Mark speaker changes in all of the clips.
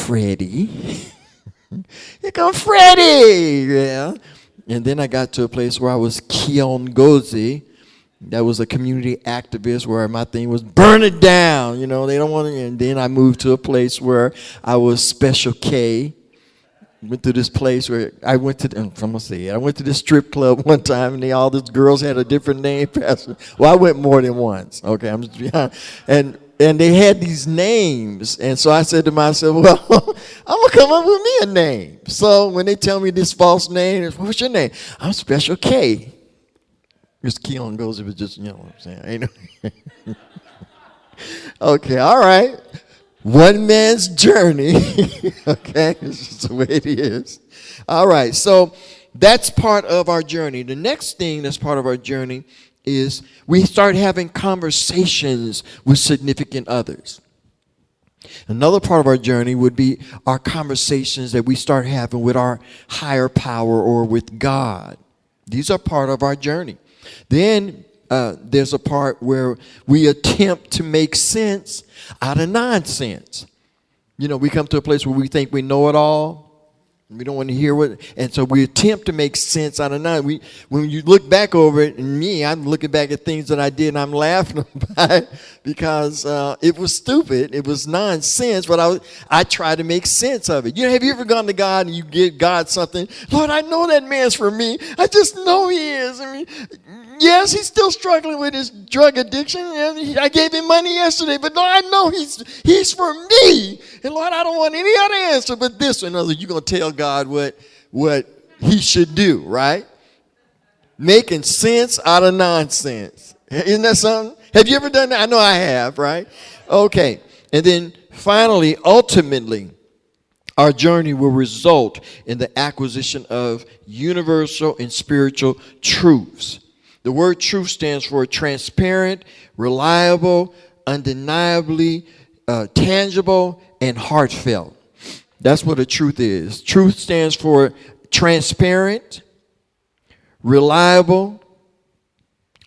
Speaker 1: Freddie. Here come Freddie. Yeah. And then I got to a place where I was kiongozi. That was a community activist where my thing was burn it down. You know, they don't want to. And then I moved to a place where I was Special K. Went to this place where I went to. I'm gonna say it. I went to this strip club one time, and all these girls had a different name. Well, I went more than once. Okay, I'm just behind. And they had these names, and so I said to myself, well, I'm gonna come up with me a name. So when they tell me this false name, what's your name? I'm Special K. Because Keon goes, it was just, you know what I'm saying. Ain't okay, all right. One man's journey. Okay, this is the way it is. All right, so that's part of our journey. The next thing that's part of our journey is we start having conversations with significant others. Another part of our journey would be our conversations that we start having with our higher power or with God. These are part of our journey. Then there's a part where we attempt to make sense out of nonsense. You know, we come to a place where we think we know it all. We don't want to hear what, and so we attempt to make sense out of nonsense. When you look back over it, and I'm looking back at things that I did, and I'm laughing about it because it was stupid. It was nonsense, but I try to make sense of it. You know, have you ever gone to God and you give God something? Lord, I know that man's for me. I just know he is. I mean, yes, he's still struggling with his drug addiction. I gave him money yesterday, but Lord, I know he's for me. And Lord, I don't want any other answer but this one. In other words, you're going to tell God what he should do, right? Making sense out of nonsense. Isn't that something? Have you ever done that? I know I have, right? Okay. And then finally, ultimately, our journey will result in the acquisition of universal and spiritual truths. The word truth stands for transparent, reliable, undeniably tangible, and heartfelt. That's what a truth is. Truth stands for transparent, reliable,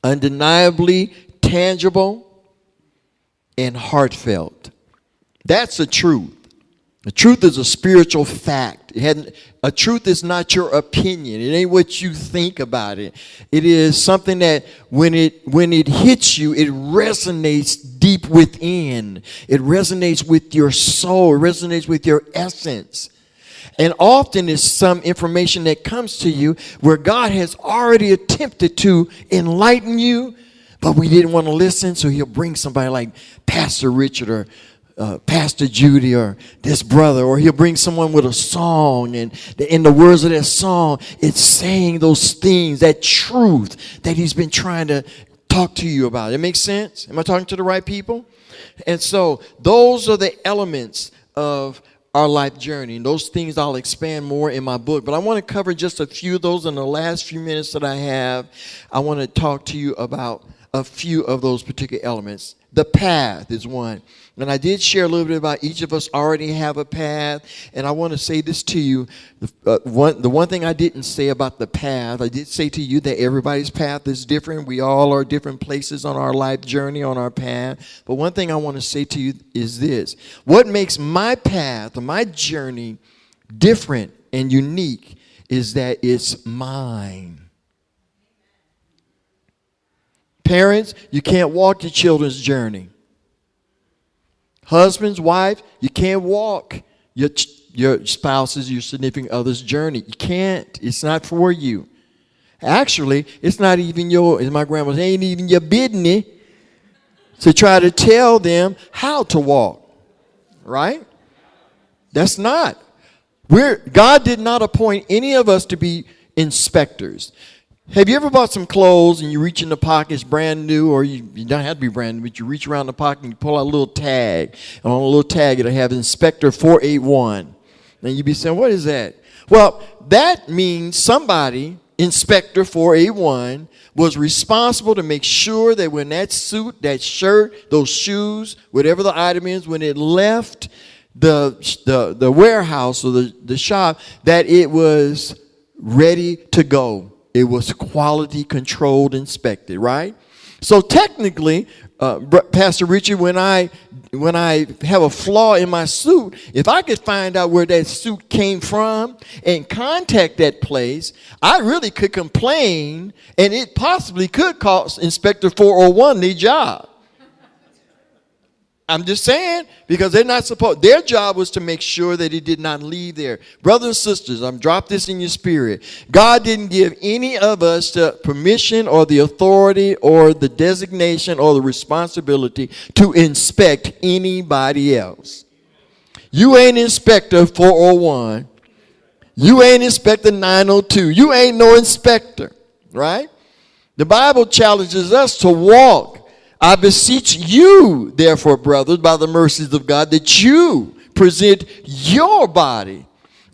Speaker 1: undeniably tangible, and heartfelt. That's a truth. The truth is a spiritual fact. A truth is not your opinion. It ain't what you think about it. It is something that when it hits you, it resonates deep within. It resonates with your soul. It resonates with your essence. And often it's some information that comes to you where God has already attempted to enlighten you, but we didn't want to listen, so he'll bring somebody like Pastor Richard or Pastor Judy or this brother, or he'll bring someone with a song, and in the words of that song, it's saying those things, that truth that he's been trying to talk to you about. It makes sense? Am I talking to the right people? And so those are the elements of our life journey, and those things I'll expand more in my book, but I want to cover just a few of those in the last few minutes that I have. I want to talk to you about a few of those particular elements. The path is one. And I did share a little bit about each of us already have a path. And I want to say this to you. The one thing I didn't say about the path, I did say to you that everybody's path is different. We all are different places on our life journey, on our path. But one thing I want to say to you is this. What makes my path, my journey, different and unique is that it's mine. Parents, you can't walk your children's journey. Husbands, wives, you can't walk your spouse's, your significant other's journey. You can't. It's not for you. Actually, it's not even as my grandma said, it ain't even your business to try to tell them how to walk. Right? That's not. God did not appoint any of us to be inspectors. Have you ever bought some clothes and you reach in the pocket, it's brand new, or you don't have to be brand new, but you reach around the pocket and you pull out a little tag. And on a little tag, it'll have Inspector 481. And you'd be saying, what is that? Well, that means somebody, Inspector 481, was responsible to make sure that when that suit, that shirt, those shoes, whatever the item is, when it left the warehouse or the shop, that it was ready to go. It was quality controlled, inspected, right? So technically, Pastor Richard, when I have a flaw in my suit, if I could find out where that suit came from and contact that place, I really could complain, and it possibly could cost Inspector 401 their job. I'm just saying, because they're not supposed, their job was to make sure that it did not leave there. Brothers and sisters, I'm drop this in your spirit. God didn't give any of us the permission or the authority or the designation or the responsibility to inspect anybody else. You ain't Inspector 401. You ain't Inspector 902. You ain't no inspector, right? The Bible challenges us to walk. I beseech you, therefore, brothers, by the mercies of God, that you present your body.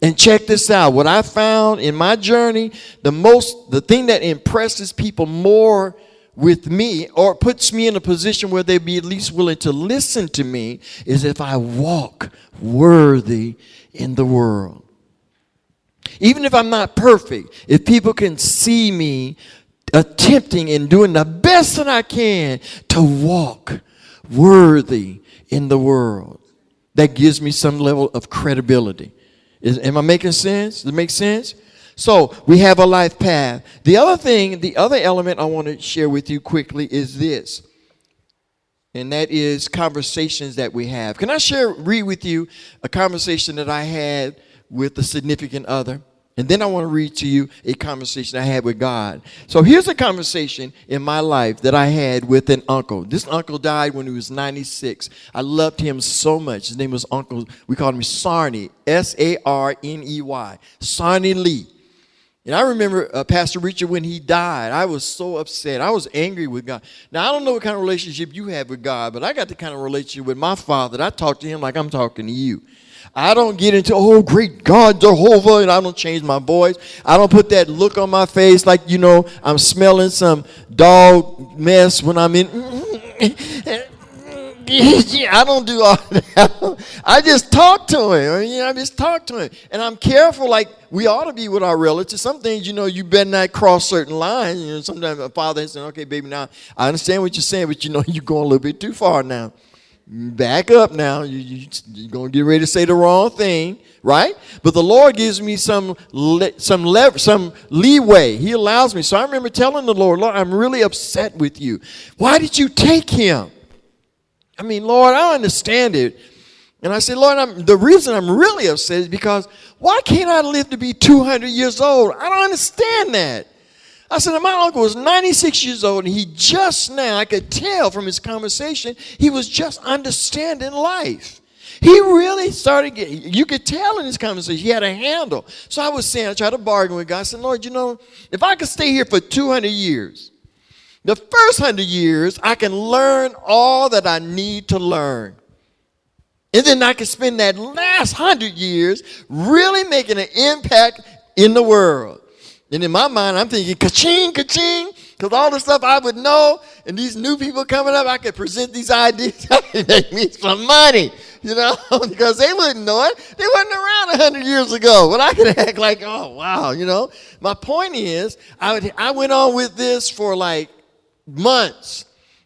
Speaker 1: And check this out. What I found in my journey, the thing that impresses people more with me or puts me in a position where they'd be at least willing to listen to me is if I walk worthy in the world. Even if I'm not perfect, if people can see me attempting and doing the best that I can to walk worthy in the world, that gives me some level of credibility. Am I making sense? Does it make sense? So we have a life path. The other element I want to share with you quickly is this, and that is conversations that we have. Can I read with you a conversation that I had with a significant other? And then I want to read to you a conversation I had with God. So here's a conversation in my life that I had with an uncle. This uncle died when he was 96. I loved him so much. His name was Uncle, we called him Sarney, S-A-R-N-E-Y, Sarney Lee. And I remember Pastor Richard, when he died, I was so upset. I was angry with God. Now, I don't know what kind of relationship you have with God, but I got the kind of relationship with my Father that I talk to him like I'm talking to you. I don't get into, oh, great God, Jehovah, and I don't change my voice. I don't put that look on my face like, I'm smelling some dog mess when I'm in. I don't do all that. I just talk to him. I just talk to him. And I'm careful like we ought to be with our relatives. Some things, you better not cross certain lines. Sometimes a father says, okay, baby, now I understand what you're saying, but you're going a little bit too far now. Back up now. You're going to get ready to say the wrong thing, right? But the Lord gives me some leeway. He allows me. So I remember telling the Lord, I'm really upset with you. Why did you take him? I mean, Lord, I understand it. And I said, Lord, the reason I'm really upset is because why can't I live to be 200 years old? I don't understand that. I said, my uncle was 96 years old, and he just now, I could tell from his conversation, he was just understanding life. He really started you could tell in his conversation, he had a handle. So I was saying, I tried to bargain with God. I said, Lord, if I could stay here for 200 years, the first 100 years, I can learn all that I need to learn. And then I can spend that last 100 years really making an impact in the world. And in my mind, I'm thinking, ka-ching, ka-ching, because all the stuff I would know, and these new people coming up, I could present these ideas. I could make me some money, because they wouldn't know it. They wasn't around 100 years ago. But I could act like, oh, wow, My point is, I went on with this for like months.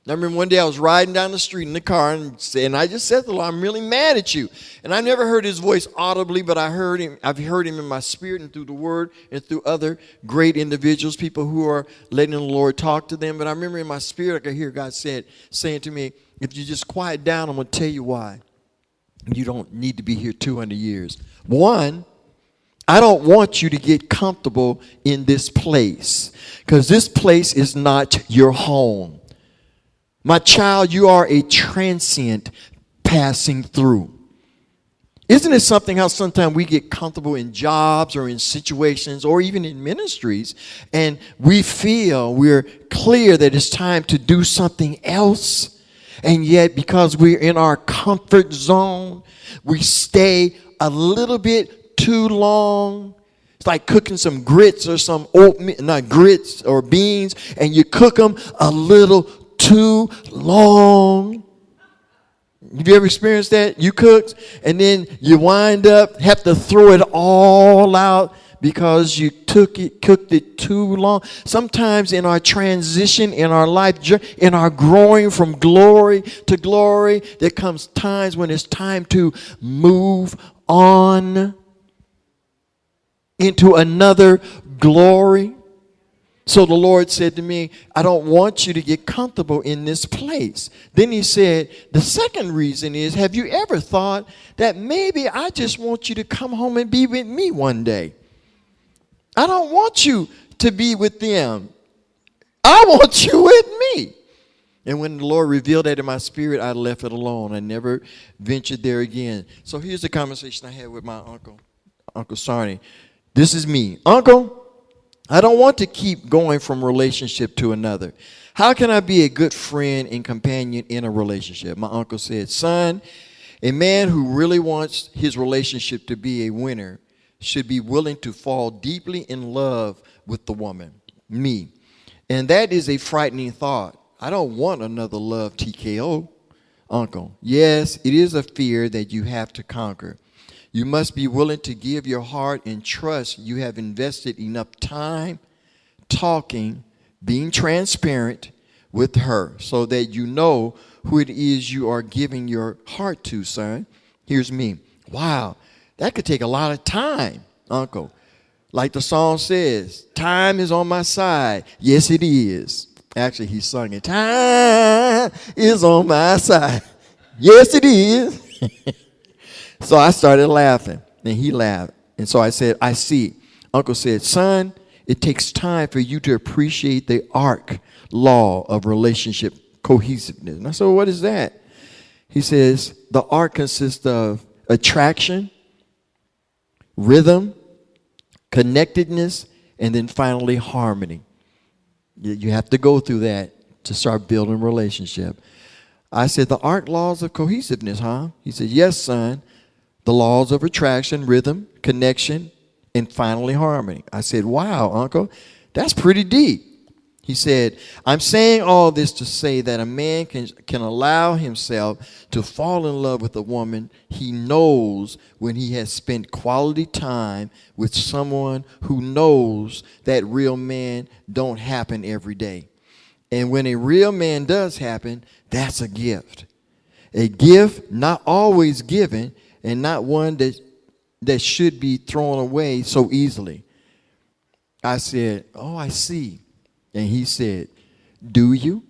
Speaker 1: I remember one day I was riding down the street in the car and I just said to the Lord, I'm really mad at you. And I never heard his voice audibly, but I've heard him in my spirit and through the word and through other great individuals, people who are letting the Lord talk to them. But I remember in my spirit, I could hear God saying to me, if you just quiet down, I'm going to tell you why. You don't need to be here 200 years. One, I don't want you to get comfortable in this place because this place is not your home. My child, you are a transient passing through. Isn't it something how sometimes we get comfortable in jobs or in situations or even in ministries and we feel we're clear that it's time to do something else, and yet because we're in our comfort zone, we stay a little bit too long. It's like cooking some grits or some oatmeal, not grits or beans, and you cook them a little too long. Have you ever experienced that? You cooked and then you wind up have to throw it all out because you cooked it too long. Sometimes in our transition, in our life, in our growing from glory to glory, there comes times when it's time to move on into another glory. So the Lord said to me, I don't want you to get comfortable in this place. Then he said, the second reason is, have you ever thought that maybe I just want you to come home and be with me one day? I don't want you to be with them. I want you with me. And when the Lord revealed that in my spirit, I left it alone. I never ventured there again. So here's the conversation I had with my uncle, Uncle Sarney. This is me. Uncle, I don't want to keep going from relationship to another. How can I be a good friend and companion in a relationship? My uncle said, son, a man who really wants his relationship to be a winner should be willing to fall deeply in love with the woman, me. And that is a frightening thought. I don't want another love TKO, uncle. Yes, it is a fear that you have to conquer. You must be willing to give your heart and trust you have invested enough time talking, being transparent with her so that you know who it is you are giving your heart to, son. Here's me. Wow, that could take a lot of time, uncle. Like the song says, time is on my side. Yes, it is. Actually, he sung it. Time is on my side. Yes, it is. So I started laughing, and he laughed. And so I said, I see. Uncle said, son, it takes time for you to appreciate the ARC law of relationship cohesiveness. And I said, well, what is that? He says, the ARC consists of attraction, rhythm, connectedness, and then finally harmony. You have to go through that to start building a relationship. I said, the ARC laws of cohesiveness, huh? He said, yes, son. The laws of attraction, rhythm, connection, and finally harmony. I said, wow, uncle, that's pretty deep. He said, I'm saying all this to say that a man can allow himself to fall in love with a woman he knows when he has spent quality time with someone who knows that real man don't happen every day. And when a real man does happen, that's a gift. A gift not always given, and not one that should be thrown away so easily. I said, oh, I see. And he said, do you?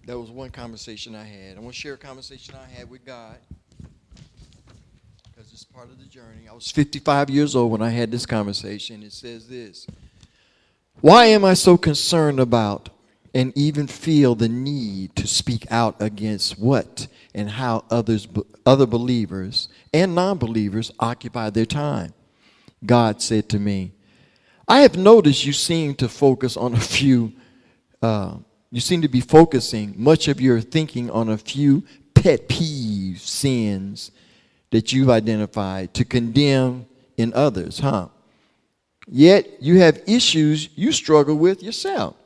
Speaker 1: That was one conversation I had. I want to share a conversation I had with God, because it's part of the journey. I was 55 years old when I had this conversation. It says this: why am I so concerned about and even feel the need to speak out against what and how other believers and non-believers occupy their time? God said to me, I have noticed you seem to focus on you seem to be focusing much of your thinking on a few pet peeve sins that you've identified to condemn in others, huh? Yet you have issues you struggle with yourself.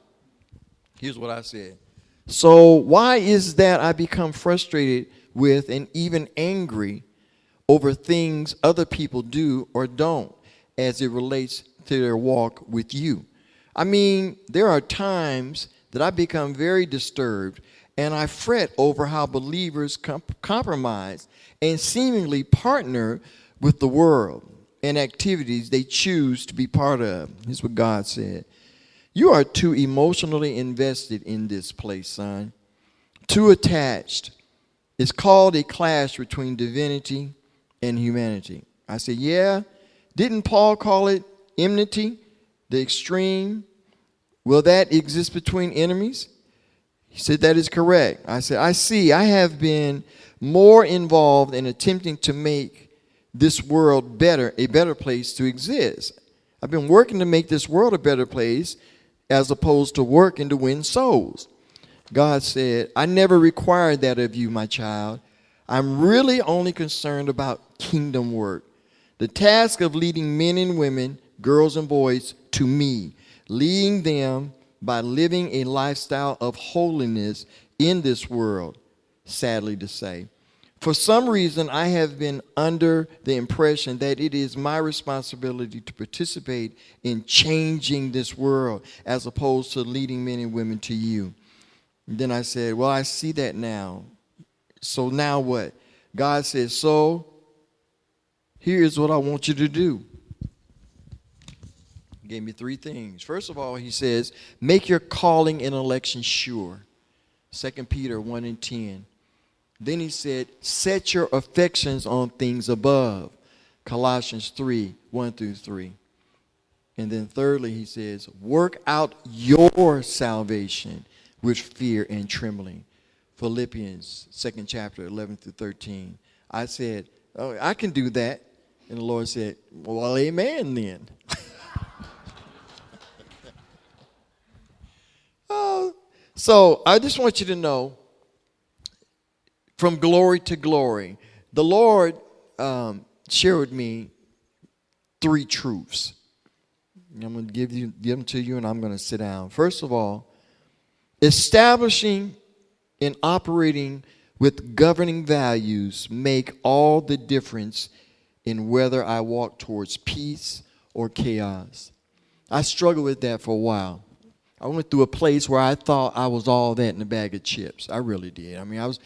Speaker 1: Here's what I said. So why is that I become frustrated with and even angry over things other people do or don't as it relates to their walk with you? I mean, there are times that I become very disturbed and I fret over how believers compromise and seemingly partner with the world and activities they choose to be part of. Here's what God said. You are too emotionally invested in this place, son. Too attached. It's called a clash between divinity and humanity. I said, yeah. Didn't Paul call it enmity, the extreme? Will that exist between enemies? He said, that is correct. I said, I see. I have been more involved in attempting to make this world better, a better place to exist. I've been working to make this world a better place as opposed to working to win souls. God said, I never required that of you, my child. I'm really only concerned about kingdom work. The task of leading men and women, girls and boys, to me, leading them by living a lifestyle of holiness in this world, sadly to say. For some reason, I have been under the impression that it is my responsibility to participate in changing this world as opposed to leading men and women to you. And then I said, well, I see that now. So now what? God says, so here's what I want you to do. He gave me 3 things. First of all, he says, make your calling and election sure. 2 Peter 1:10. Then he said, set your affections on things above. Colossians 3:1-3. And then thirdly, he says, work out your salvation with fear and trembling. Philippians 2nd chapter 11-13. I said, oh, I can do that. And the Lord said, well, amen then. So I just want you to know, from glory to glory, the Lord shared with me 3 truths. I'm going to give them to you, and I'm going to sit down. First of all, establishing and operating with governing values make all the difference in whether I walk towards peace or chaos. I struggled with that for a while. I went through a place where I thought I was all that in a bag of chips. I really did. I mean, I was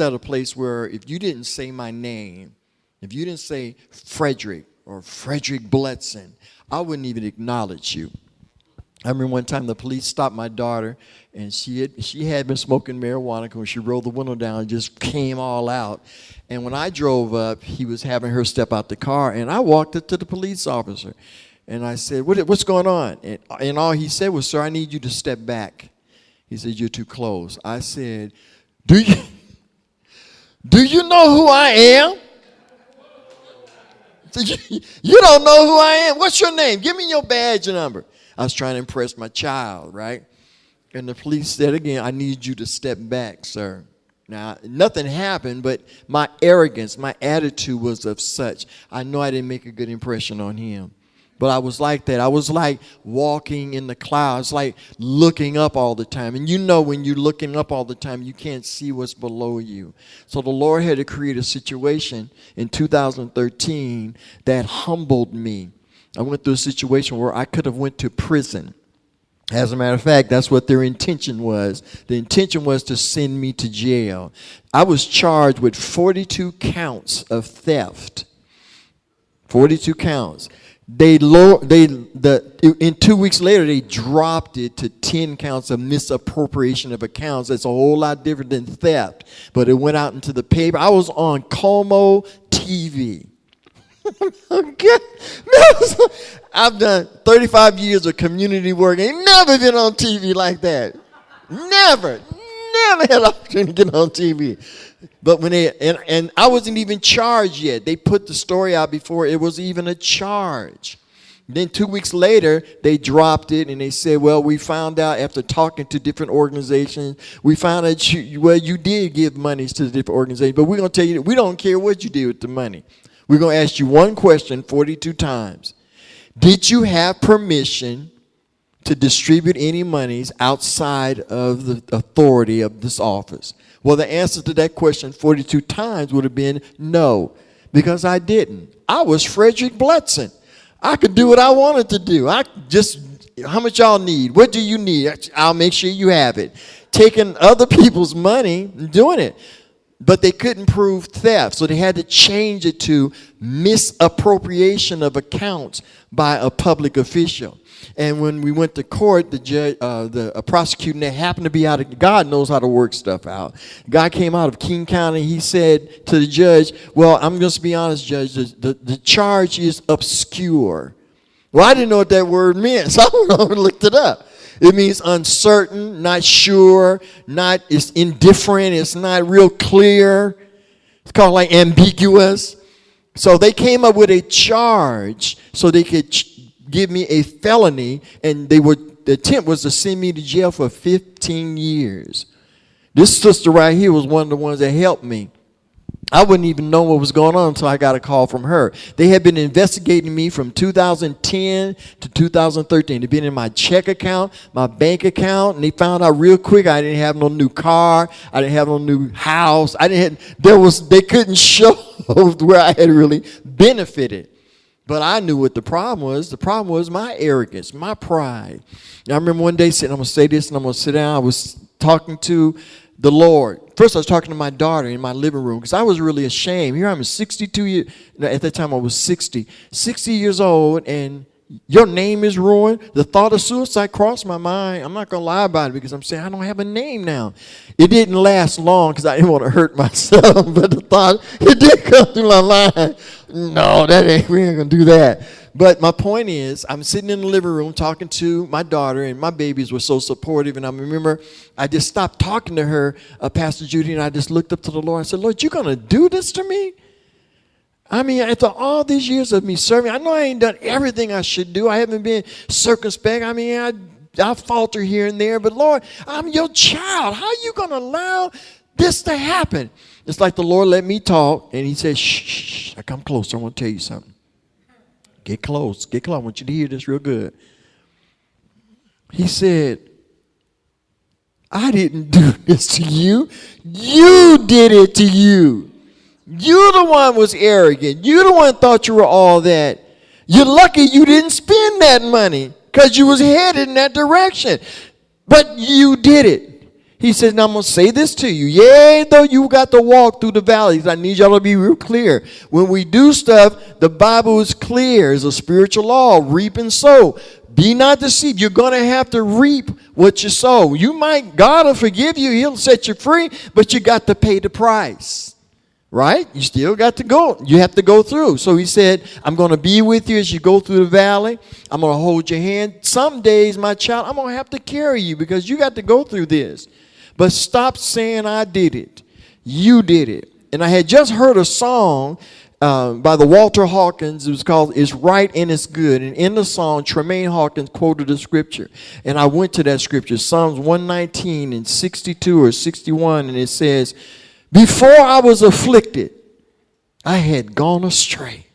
Speaker 1: at a place where if you didn't say my name, if you didn't say Frederick or Frederick Bledson, I wouldn't even acknowledge you. I remember one time the police stopped my daughter, and she had been smoking marijuana. When she rolled the window down, it just came all out. And when I drove up, he was having her step out the car, and I walked up to the police officer. And I said, what's going on? And all he said was, sir, I need you to step back. He said, you're too close. I said, do you know who I am? You don't know who I am? What's your name? Give me your badge number. I was trying to impress my child, right? And the police said again, I need you to step back, sir. Now, nothing happened, but my arrogance, my attitude was of such. I know I didn't make a good impression on him. But I was like that. I was like walking in the clouds, like looking up all the time. And you know when you're looking up all the time, you can't see what's below you. So the Lord had to create a situation in 2013 that humbled me. I went through a situation where I could have went to prison. As a matter of fact, that's what their intention was. The intention was to send me to jail. I was charged with 42 counts of theft. 42 counts. In 2 weeks later, they dropped it to 10 counts of misappropriation of accounts. That's a whole lot different than theft. But it went out into the paper. I was on Como TV. Okay. I've done 35 years of community work. Ain't never been on TV like that. Never had an opportunity to get on TV. But when and I wasn't even charged yet. They put the story out before it was even a charge. Then 2 weeks later, they dropped it and they said, well, we found out after talking to different organizations, we found out you did give monies to the different organizations, but we're going to tell you, we don't care what you did with the money. We're going to ask you one question 42 times. Did you have permission to distribute any monies outside of the authority of this office? Well, the answer to that question 42 times would have been no, because I didn't. I was Frederick Bledson. I could do what I wanted to do. How much y'all need? What do you need? I'll make sure you have it. Taking other people's money and doing it. But they couldn't prove theft, so they had to change it to misappropriation of accounts by a public official. And when we went to court, the judge, a prosecutor that happened to be out of, God knows how to work stuff out. Guy came out of King County. He said to the judge, well, I'm just to be honest, Judge, the charge is obscure. Well, I didn't know what that word meant, so I went over and looked it up. It means uncertain, not sure, it's indifferent, it's not real clear. It's called like ambiguous. So they came up with a charge so they could give me a felony, and the attempt was to send me to jail for 15 years. This sister right here was one of the ones that helped me. I wouldn't even know what was going on until I got a call from her. They had been investigating me from 2010 to 2013. They'd been in my check account, my bank account, and they found out real quick I didn't have no new car, I didn't have no new house. They couldn't show where I had really benefited. But I knew what the problem was. The problem was my arrogance, my pride. And I remember one day sitting, I'm going to say this and I'm going to sit down. I was talking to the Lord. First, I was talking to my daughter in my living room because I was really ashamed. Here I'm 62 years. At that time, I was 60 years old, and your name is ruined. The thought of suicide crossed my mind. I'm not going to lie about it because I'm saying I don't have a name now. It didn't last long because I didn't want to hurt myself, but the thought, it did come through my mind. No, we ain't going to do that. But my point is, I'm sitting in the living room talking to my daughter, and my babies were so supportive. And I remember I just stopped talking to her, Pastor Judy, and I just looked up to the Lord and said, Lord, you going to do this to me? I mean, after all these years of me serving, I know I ain't done everything I should do. I haven't been circumspect. I mean, I falter here and there. But, Lord, I'm your child. How are you going to allow this to happen? It's like the Lord let me talk, and he said, shh, I come closer. I want to tell you something. Get close. Get close. I want you to hear this real good. He said, I didn't do this to you. You did it to you. You the one was arrogant. You the one thought you were all that. You're lucky you didn't spend that money because you was headed in that direction. But you did it. He says, now I'm going to say this to you. Yea, though you got to walk through the valleys. I need y'all to be real clear. When we do stuff, the Bible is clear. It's a spiritual law. Reap and sow. Be not deceived. You're going to have to reap what you sow. God will forgive you. He'll set you free. But you got to pay the price. Right? You still got to go. You have to go through. So he said, I'm going to be with you as you go through the valley. I'm going to hold your hand. Some days, my child, I'm going to have to carry you because you got to go through this. But stop saying I did it. You did it. And I had just heard a song by the Walter Hawkins. It was called It's Right and It's Good. And in the song, Tremaine Hawkins quoted a scripture. And I went to that scripture, Psalms 119 and 62 or 61. And it says, before I was afflicted, I had gone astray.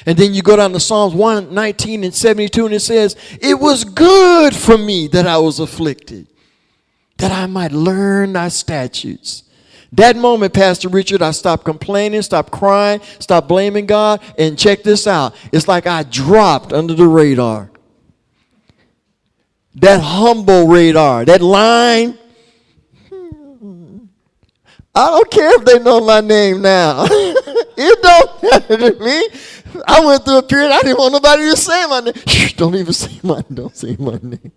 Speaker 1: And then you go down to Psalms 119 and 72, and it says, it was good for me that I was afflicted, that I might learn thy statutes. That moment, Pastor Richard, I stopped complaining, stopped crying, stopped blaming God, and check this out. It's like I dropped under the radar. That humble radar, that line. I don't care if they know my name now. It don't matter to me. I went through a period I didn't want nobody to say my name. Don't even say don't say my name.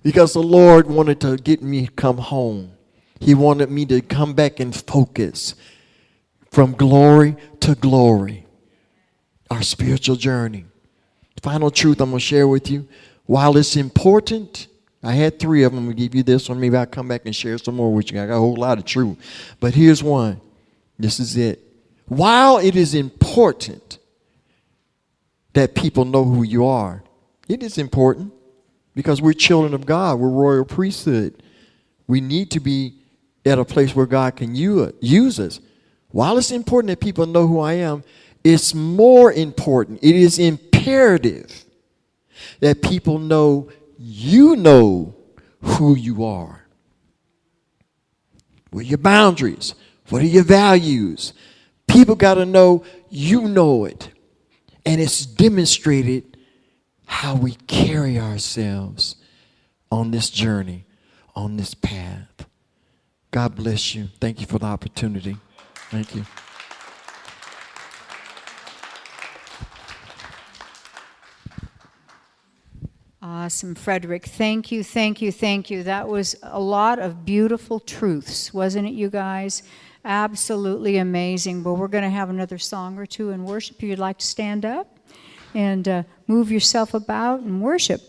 Speaker 1: Because the Lord wanted to get me to come home. He wanted me to come back and focus from glory to glory. Our spiritual journey. Final truth I'm going to share with you. While it's important, I had 3 of them. I'm going to give you this one. Maybe I'll come back and share some more with you. I got a whole lot of truth. But here's one. This is it. While it is important that people know who you are, it is important because we're children of God. We're royal priesthood. We need to be at a place where God can use us. While it's important that people know who I am, it's more important. It is imperative that people know you know who you are. What are your boundaries? What are your values? People got to know you know it. And it's demonstrated how we carry ourselves on this journey, on this path. God bless you. Thank you for the opportunity. Thank you.
Speaker 2: Awesome, Frederick. Thank you, thank you, thank you. That was a lot of beautiful truths, wasn't it, you guys? Absolutely amazing. Well, we're going to have another song or two in worship. If you'd like to stand up and move yourself about and worship.